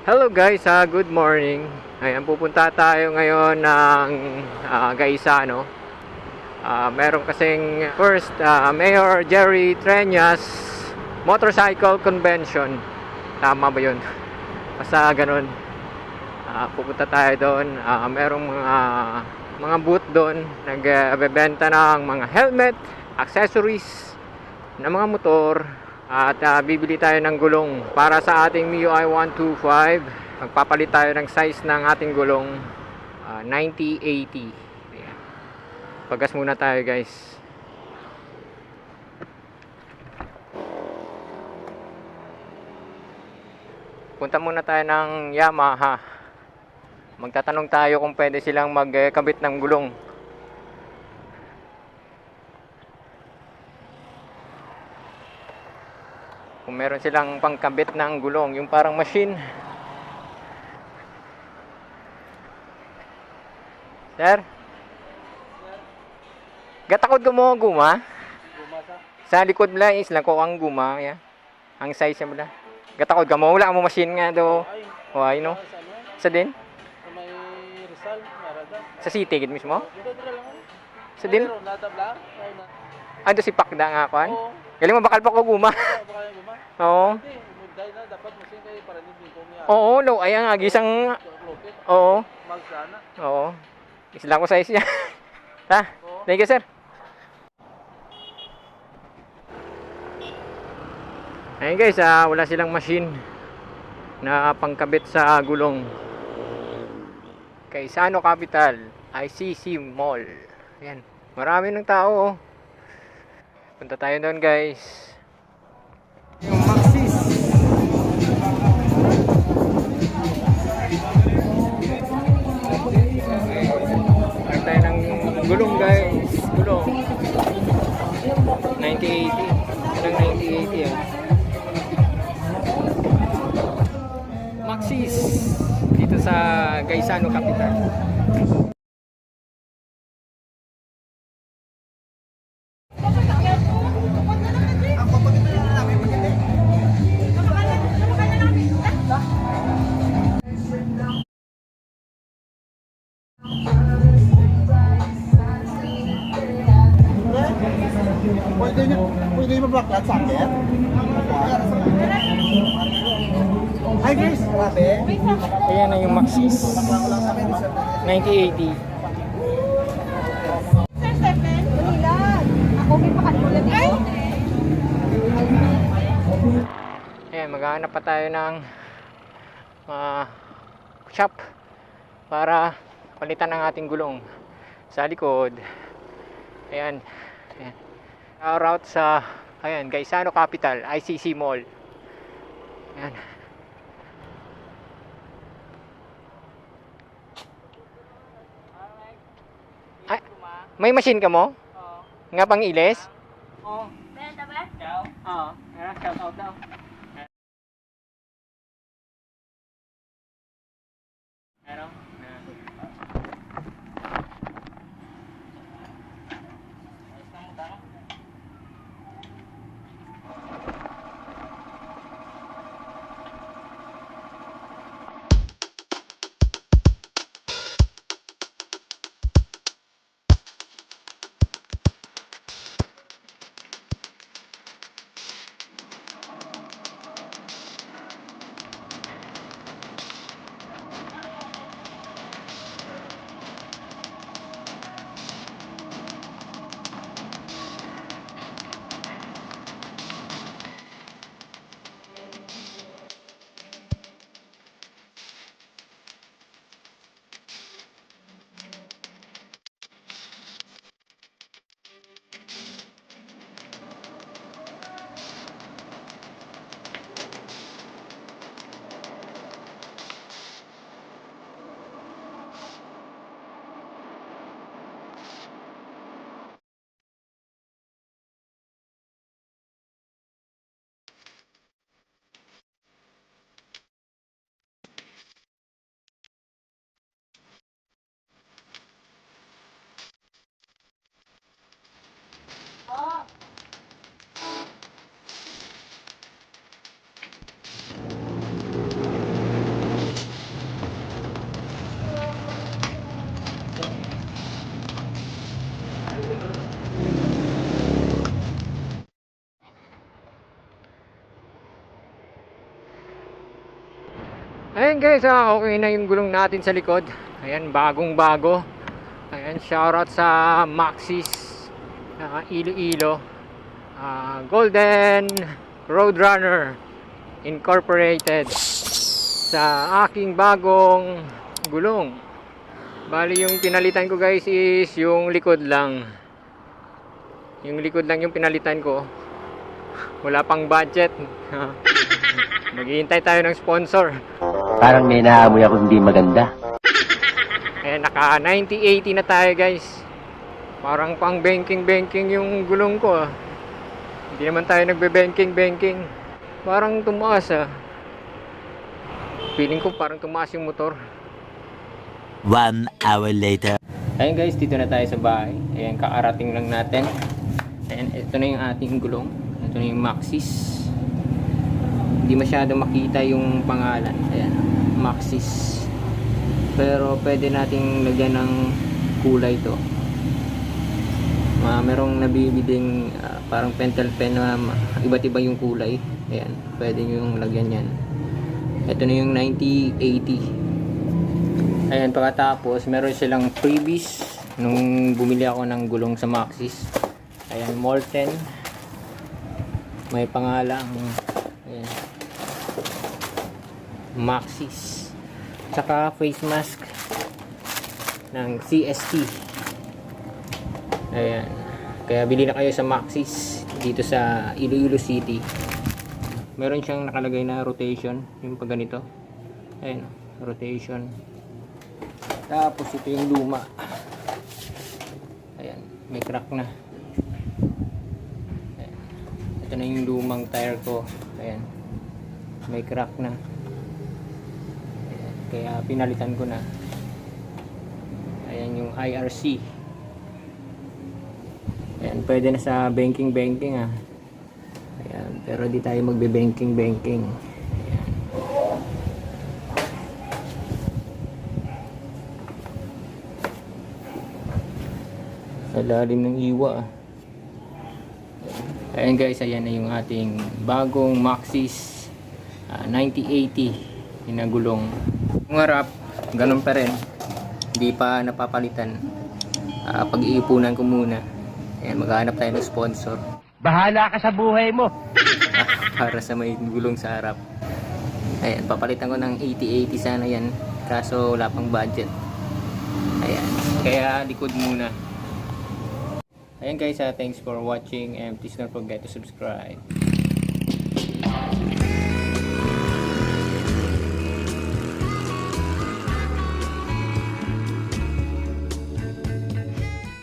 Hello guys, good morning. Ayan, pupunta tayo ngayon ng Gaisa, no? Meron kasing first Mayor Jerry Treñas Motorcycle Convention. Tama ba yun? Basta ganun. Pupunta tayo doon. Merong mga booth doon. Nagbebenta ng mga helmet, accessories ng mga motor. At bibili tayo ng gulong para sa ating MIUI 125. Magpapalit tayo ng size ng ating gulong 90-80. Ayan. Pagas muna tayo guys. Punta muna tayo ng Yamaha. Magtatanong tayo kung pwede silang magkabit ng gulong. Kung meron silang pangkabit ng gulong, yung parang machine. Sir? Gatakod ko mo guma? Sa likod mo lang is lang ko ang guma. Yeah. Ang size mo lang. Gatakod ka mo, wala mo machine nga do. Why no? Sa din? Sa may Rizal, Narada. Sa city gid mismo? Dito dira lang. Sa din? Natabla. Ando si Pakda nga kuan. Oo. Galing mo bakal pa ko guma. Baka yung guma. Oo. Hindi, mugday na dapat machine kay para hindi ko niya. Oo, no, ay ang agisang oo. Mag sana. Oo. Isla ko size niya. Ha? Thank you, sir. Ayun guys, wala silang machine na pangkabit sa gulong. Gaisano Capital, ICC Mall. Ayan, marami ng tao. Punta tayo doon guys. Yung Maxis. Tayo tayo ng gulong guys. Gulong 9080. Ilang 9080 yan. Maxis dito sa Gaisano Capital. Pwede mo baklat sa akin? Hi guys, grabe. Ayan na yung Maxis 9080. Sir Stephen, Manila. Ako may pakalimulan dito. Ayan, maghahanap pa tayo ng shop para palitan ng ating gulong sa likod. Ayan, ayan. Route sa ayan, Gaisano Capital, ICC Mall. Ayan. Ay, may machine ka mo? Oo. Nga pang iles? Oo. Benta ba? Ciao. Oo. Shout out daw. Ano? Ayan guys, okay na yung gulong natin sa likod. Ayan, bagong bago. Ayan, shoutout sa Maxis Iloilo, Golden Roadrunner Incorporated sa aking bagong gulong. Bali yung pinalitan ko guys is yung likod lang. Yung likod lang yung pinalitan ko. Wala pang budget. Naghihintay tayo ng sponsor. Parang may naamoy ako hindi maganda. Ayan, naka 90-80 na tayo guys. Parang pang banking yung gulong ko. Hindi naman tayo nagbe-banking. Parang tumaas Feeling ko parang tumaas yung motor. 1 hour later. Ayan guys, dito na tayo sa bahay. Ayan, kaarating lang natin. Ayan, ito na yung ating gulong. Ito na yung Maxis. Hindi masyado makita yung pangalan. Ayan, Maxis. Pero pwede nating lagyan ng kulay to. Merong nabibiling parang pentel pen na iba't iba yung kulay. Ayan, pwede nyo yung lagyan yan. Ito na yung 90-80. Ayan, pagkatapos meron silang freebies nung bumili ako ng gulong sa Maxis. Ayan, Molten. May pangalang ayan, Maxis. Tsaka face mask ng CST. Ayan. Kaya bili na kayo sa Maxis dito sa Iloilo City. Meron siyang nakalagay na rotation, yung pag ganito. Ayan, rotation. Tapos ito yung luma. Ayan, may crack na. Ayan. Ito na yung lumang tire ko. Ayan, may crack na. Ayan. Kaya pinalitan ko na. Ayan yung IRC. Ayan, pwede na sa banking Ayan, pero di tayo magbe-banking. Ayan. Sa lalim ng iwa. Ayan guys, ayan na yung ating bagong Maxis 90-80 inagulong. Yung harap, ganun pa rin. Hindi pa napapalitan. Pag-iipunan ko muna. Ayan, maghahanap tayo ng sponsor. Bahala ka sa buhay mo. Para sa may gulong sa harap. Ayan, papalitan ko ng 80-80 sana yan. Kaso wala pang budget. Ayan, kaya likod muna. Ayan guys, thanks for watching and please don't forget to subscribe.